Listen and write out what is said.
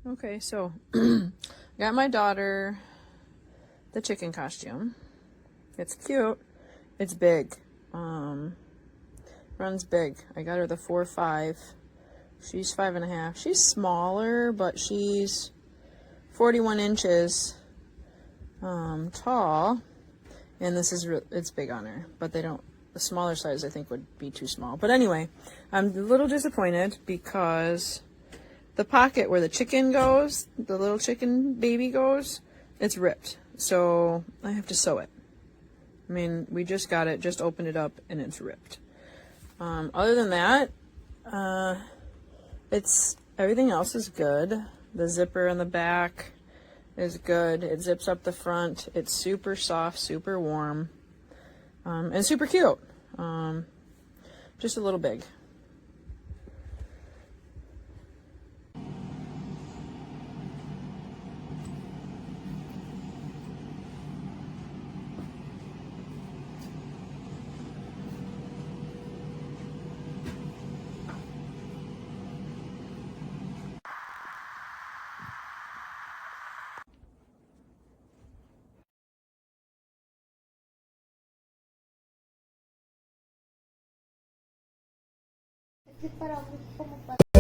Okay, so got my daughter the chicken costume. It's cute. It's big. Runs big. I got her the 4.5. She's 5.5. She's smaller, but she's 41 inches tall. And this is it's big on her, but they don't. The smaller size I think would be too small. But anyway, I'm a little disappointed because the pocket where the chicken goes, the little chicken baby goes, it's ripped. So I have to sew it. I mean, we just got it, just opened it up, and it's ripped. Other than that, everything else is good. The zipper in the back is good. It zips up the front. It's super soft, super warm, and super cute. Just a little big. Es que para como para